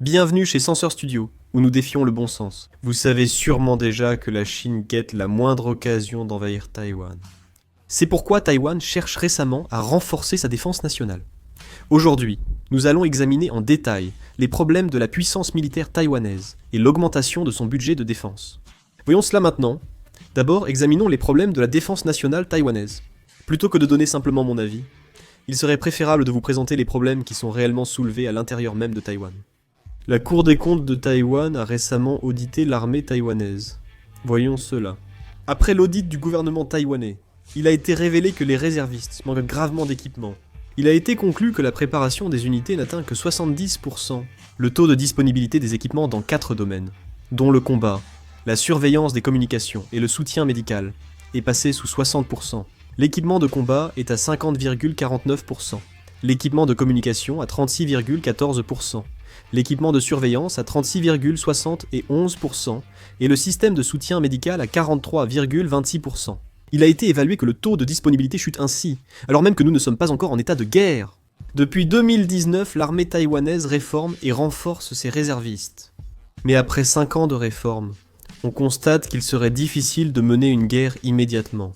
Bienvenue chez Sensor Studio, où nous défions le bon sens. Vous savez sûrement déjà que la Chine guette la moindre occasion d'envahir Taïwan. C'est pourquoi Taïwan cherche récemment à renforcer sa défense nationale. Aujourd'hui, nous allons examiner en détail les problèmes de la puissance militaire taïwanaise et l'augmentation de son budget de défense. Voyons cela maintenant. D'abord, examinons les problèmes de la défense nationale taïwanaise. Plutôt que de donner simplement mon avis, il serait préférable de vous présenter les problèmes qui sont réellement soulevés à l'intérieur même de Taïwan. La Cour des comptes de Taïwan a récemment audité l'armée taïwanaise. Voyons cela. Après l'audit du gouvernement taïwanais, il a été révélé que les réservistes manquent gravement d'équipement. Il a été conclu que la préparation des unités n'atteint que 70%, le taux de disponibilité des équipements dans 4 domaines, dont le combat, la surveillance des communications et le soutien médical, est passé sous 60%. L'équipement de combat est à 50,49%, l'équipement de communication à 36,14%, l'équipement de surveillance à 36,71% et le système de soutien médical à 43,26%. Il a été évalué que le taux de disponibilité chute ainsi, alors même que nous ne sommes pas encore en état de guerre. Depuis 2019, l'armée taïwanaise réforme et renforce ses réservistes. Mais après 5 ans de réforme, on constate qu'il serait difficile de mener une guerre immédiatement.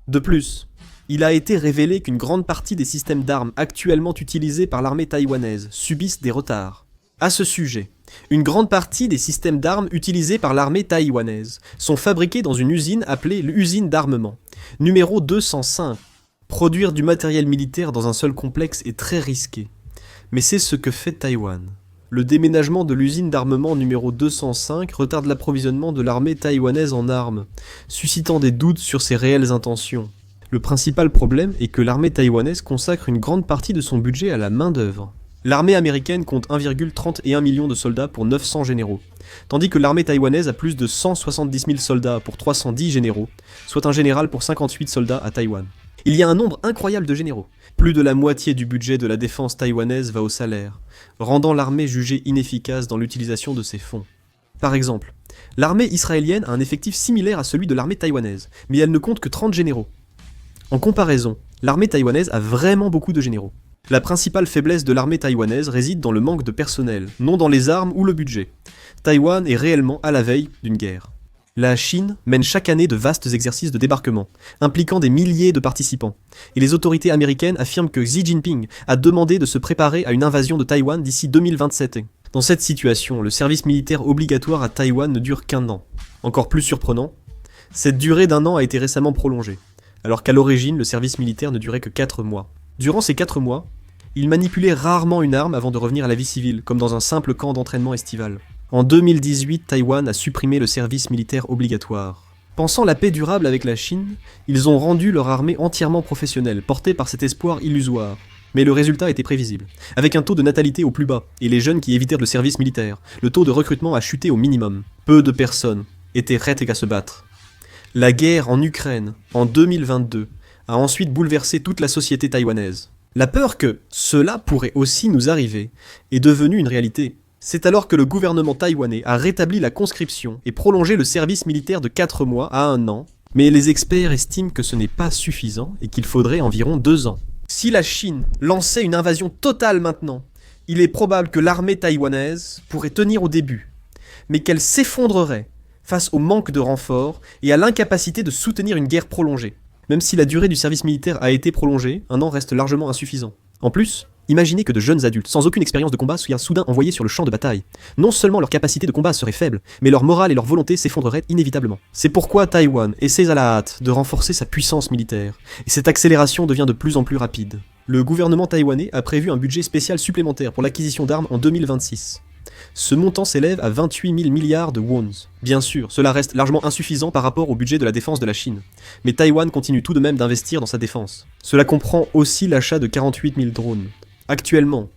De plus, il a été révélé qu'une grande partie des systèmes d'armes actuellement utilisés par l'armée taïwanaise subissent des retards. À ce sujet, une grande partie des systèmes d'armes utilisés par l'armée taïwanaise sont fabriqués dans une usine appelée l'usine d'armement, numéro 205. Produire du matériel militaire dans un seul complexe est très risqué, mais c'est ce que fait Taïwan. Le déménagement de l'usine d'armement numéro 205 retarde l'approvisionnement de l'armée taïwanaise en armes, suscitant des doutes sur ses réelles intentions. Le principal problème est que l'armée taïwanaise consacre une grande partie de son budget à la main-d'œuvre. L'armée américaine compte 1,31 million de soldats pour 900 généraux, tandis que l'armée taïwanaise a plus de 170 000 soldats pour 310 généraux, soit un général pour 58 soldats à Taïwan. Il y a un nombre incroyable de généraux. Plus de la moitié du budget de la défense taïwanaise va au salaire, rendant l'armée jugée inefficace dans l'utilisation de ses fonds. Par exemple, l'armée israélienne a un effectif similaire à celui de l'armée taïwanaise, mais elle ne compte que 30 généraux. En comparaison, l'armée taïwanaise a vraiment beaucoup de généraux. La principale faiblesse de l'armée taïwanaise réside dans le manque de personnel, non dans les armes ou le budget. Taïwan est réellement à la veille d'une guerre. La Chine mène chaque année de vastes exercices de débarquement, impliquant des milliers de participants, et les autorités américaines affirment que Xi Jinping a demandé de se préparer à une invasion de Taïwan d'ici 2027. Dans cette situation, le service militaire obligatoire à Taïwan ne dure qu'1 an. Encore plus surprenant, cette durée d'1 an a été récemment prolongée, alors qu'à l'origine, le service militaire ne durait que 4 mois. Durant ces 4 mois, il manipulait rarement une arme avant de revenir à la vie civile, comme dans un simple camp d'entraînement estival. En 2018, Taïwan a supprimé le service militaire obligatoire. Pensant la paix durable avec la Chine, ils ont rendu leur armée entièrement professionnelle, portée par cet espoir illusoire. Mais le résultat était prévisible. Avec un taux de natalité au plus bas, et les jeunes qui évitèrent le service militaire, le taux de recrutement a chuté au minimum. Peu de personnes étaient prêtes à se battre. La guerre en Ukraine, en 2022, a ensuite bouleversé toute la société taïwanaise. La peur que cela pourrait aussi nous arriver est devenue une réalité. C'est alors que le gouvernement taïwanais a rétabli la conscription et prolongé le service militaire de 4 mois à 1 an, mais les experts estiment que ce n'est pas suffisant et qu'il faudrait environ 2 ans. Si la Chine lançait une invasion totale maintenant, il est probable que l'armée taïwanaise pourrait tenir au début, mais qu'elle s'effondrerait face au manque de renforts et à l'incapacité de soutenir une guerre prolongée. Même si la durée du service militaire a été prolongée, 1 an reste largement insuffisant. En plus, imaginez que de jeunes adultes, sans aucune expérience de combat, soient soudain envoyés sur le champ de bataille. Non seulement leur capacité de combat serait faible, mais leur morale et leur volonté s'effondreraient inévitablement. C'est pourquoi Taïwan essaie à la hâte de renforcer sa puissance militaire, et cette accélération devient de plus en plus rapide. Le gouvernement taïwanais a prévu un budget spécial supplémentaire pour l'acquisition d'armes en 2026. Ce montant s'élève à 28 000 milliards de wons. Bien sûr, cela reste largement insuffisant par rapport au budget de la défense de la Chine. Mais Taïwan continue tout de même d'investir dans sa défense. Cela comprend aussi l'achat de 48 000 drones. Actuellement,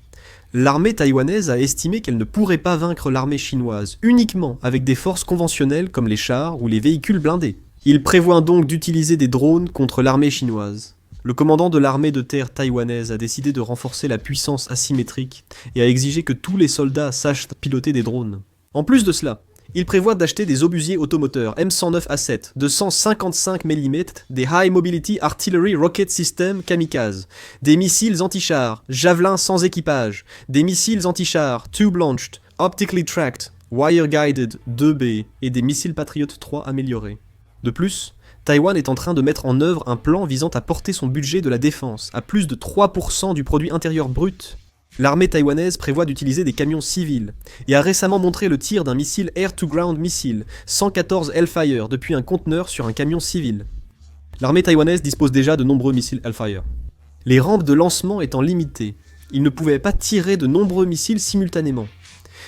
l'armée taïwanaise a estimé qu'elle ne pourrait pas vaincre l'armée chinoise uniquement avec des forces conventionnelles comme les chars ou les véhicules blindés. Il prévoit donc d'utiliser des drones contre l'armée chinoise. Le commandant de l'armée de terre taïwanaise a décidé de renforcer la puissance asymétrique et a exigé que tous les soldats sachent piloter des drones. En plus de cela, il prévoit d'acheter des obusiers automoteurs M109A7 de 155 mm, des High Mobility Artillery Rocket System Kamikaze, des missiles anti-chars, Javelin sans équipage, des missiles anti-chars Tube Launched, Optically Tracked, Wire Guided 2B et des missiles Patriot 3 améliorés. De plus, Taïwan est en train de mettre en œuvre un plan visant à porter son budget de la défense à plus de 3% du produit intérieur brut. L'armée taïwanaise prévoit d'utiliser des camions civils et a récemment montré le tir d'un missile Air-to-Ground Missile 114 Hellfire depuis un conteneur sur un camion civil. L'armée taïwanaise dispose déjà de nombreux missiles Hellfire. Les rampes de lancement étant limitées, ils ne pouvaient pas tirer de nombreux missiles simultanément.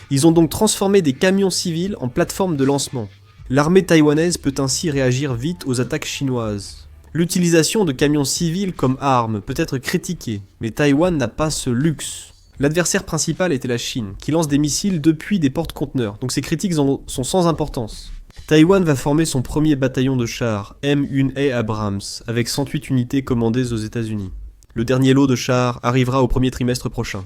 Ils ont donc transformé des camions civils en plateformes de lancement. L'armée taïwanaise peut ainsi réagir vite aux attaques chinoises. L'utilisation de camions civils comme arme peut être critiquée, mais Taïwan n'a pas ce luxe. L'adversaire principal était la Chine, qui lance des missiles depuis des porte-conteneurs, donc ces critiques sont sans importance. Taïwan va former son premier bataillon de chars, M1A Abrams, avec 108 unités commandées aux États-Unis. Le dernier lot de chars arrivera au premier trimestre prochain.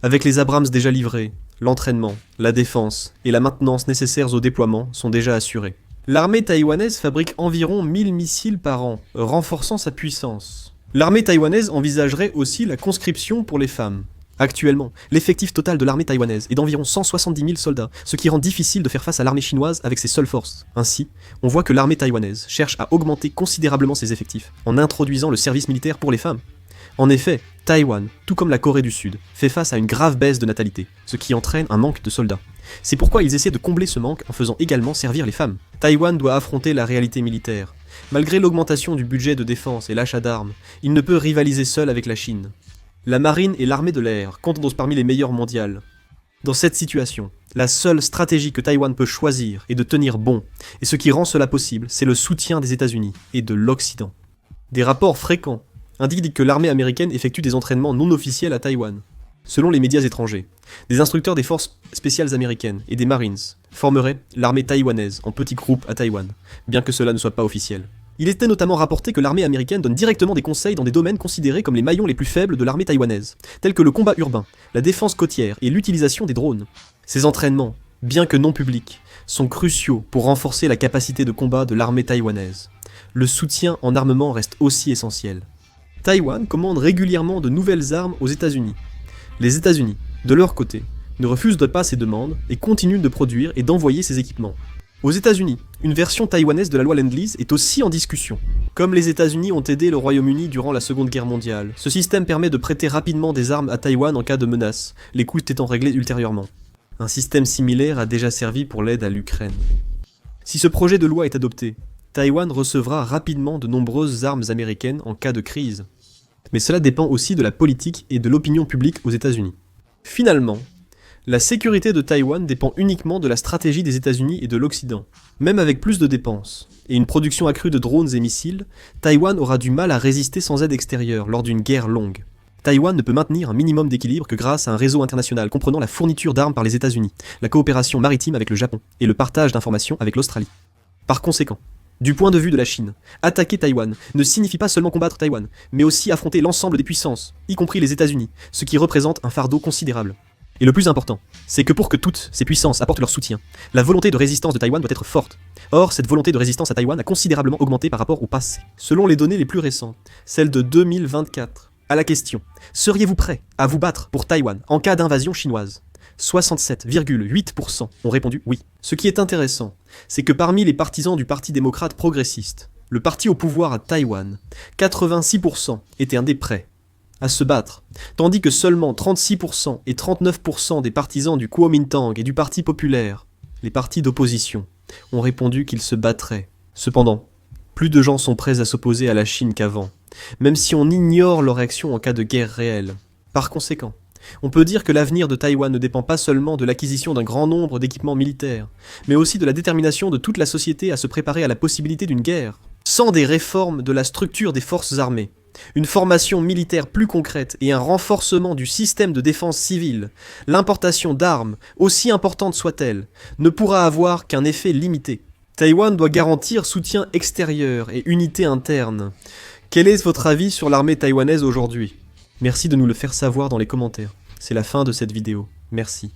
Avec les Abrams déjà livrés, l'entraînement, la défense et la maintenance nécessaires au déploiement sont déjà assurés. L'armée taïwanaise fabrique environ 1000 missiles par an, renforçant sa puissance. L'armée taïwanaise envisagerait aussi la conscription pour les femmes. Actuellement, l'effectif total de l'armée taïwanaise est d'environ 170 000 soldats, ce qui rend difficile de faire face à l'armée chinoise avec ses seules forces. Ainsi, on voit que l'armée taïwanaise cherche à augmenter considérablement ses effectifs, en introduisant le service militaire pour les femmes. En effet, Taïwan, tout comme la Corée du Sud, fait face à une grave baisse de natalité, ce qui entraîne un manque de soldats. C'est pourquoi ils essaient de combler ce manque en faisant également servir les femmes. Taïwan doit affronter la réalité militaire. Malgré l'augmentation du budget de défense et l'achat d'armes, il ne peut rivaliser seul avec la Chine. La marine et l'armée de l'air comptent parmi les meilleures mondiales. Dans cette situation, la seule stratégie que Taïwan peut choisir est de tenir bon, et ce qui rend cela possible, c'est le soutien des États-Unis et de l'Occident. Des rapports fréquents indiquent que l'armée américaine effectue des entraînements non officiels à Taïwan. Selon les médias étrangers, des instructeurs des forces spéciales américaines et des Marines formeraient l'armée taïwanaise en petits groupes à Taïwan, bien que cela ne soit pas officiel. Il était notamment rapporté que l'armée américaine donne directement des conseils dans des domaines considérés comme les maillons les plus faibles de l'armée taïwanaise, tels que le combat urbain, la défense côtière et l'utilisation des drones. Ces entraînements, bien que non publics, sont cruciaux pour renforcer la capacité de combat de l'armée taïwanaise. Le soutien en armement reste aussi essentiel. Taïwan commande régulièrement de nouvelles armes aux États-Unis. Les États-Unis, de leur côté, ne refusent pas ces demandes et continuent de produire et d'envoyer ces équipements. Aux États-Unis, une version taïwanaise de la loi Lend-Lease est aussi en discussion. Comme les États-Unis ont aidé le Royaume-Uni durant la Seconde Guerre mondiale, ce système permet de prêter rapidement des armes à Taïwan en cas de menace, les coûts étant réglés ultérieurement. Un système similaire a déjà servi pour l'aide à l'Ukraine. Si ce projet de loi est adopté, Taïwan recevra rapidement de nombreuses armes américaines en cas de crise. Mais cela dépend aussi de la politique et de l'opinion publique aux États-Unis. Finalement, la sécurité de Taïwan dépend uniquement de la stratégie des États-Unis et de l'Occident. Même avec plus de dépenses et une production accrue de drones et missiles, Taïwan aura du mal à résister sans aide extérieure lors d'une guerre longue. Taïwan ne peut maintenir un minimum d'équilibre que grâce à un réseau international comprenant la fourniture d'armes par les États-Unis, la coopération maritime avec le Japon et le partage d'informations avec l'Australie. Par conséquent, du point de vue de la Chine, attaquer Taïwan ne signifie pas seulement combattre Taïwan, mais aussi affronter l'ensemble des puissances, y compris les États-Unis, ce qui représente un fardeau considérable. Et le plus important, c'est que pour que toutes ces puissances apportent leur soutien, la volonté de résistance de Taïwan doit être forte. Or, cette volonté de résistance à Taïwan a considérablement augmenté par rapport au passé. Selon les données les plus récentes, celles de 2024, à la question « Seriez-vous prêt à vous battre pour Taïwan en cas d'invasion chinoise ?» 67,8% ont répondu oui. Ce qui est intéressant, c'est que parmi les partisans du Parti démocrate progressiste, le parti au pouvoir à Taïwan, 86% étaient des prêts à se battre, tandis que seulement 36% et 39% des partisans du Kuomintang et du Parti populaire, les partis d'opposition, ont répondu qu'ils se battraient. Cependant, plus de gens sont prêts à s'opposer à la Chine qu'avant, même si on ignore leur action en cas de guerre réelle. Par conséquent, on peut dire que l'avenir de Taïwan ne dépend pas seulement de l'acquisition d'un grand nombre d'équipements militaires, mais aussi de la détermination de toute la société à se préparer à la possibilité d'une guerre. Sans des réformes de la structure des forces armées, une formation militaire plus concrète et un renforcement du système de défense civile, l'importation d'armes, aussi importante soit-elle, ne pourra avoir qu'un effet limité. Taïwan doit garantir soutien extérieur et unité interne. Quel est votre avis sur l'armée taïwanaise aujourd'hui ? Merci de nous le faire savoir dans les commentaires. C'est la fin de cette vidéo. Merci.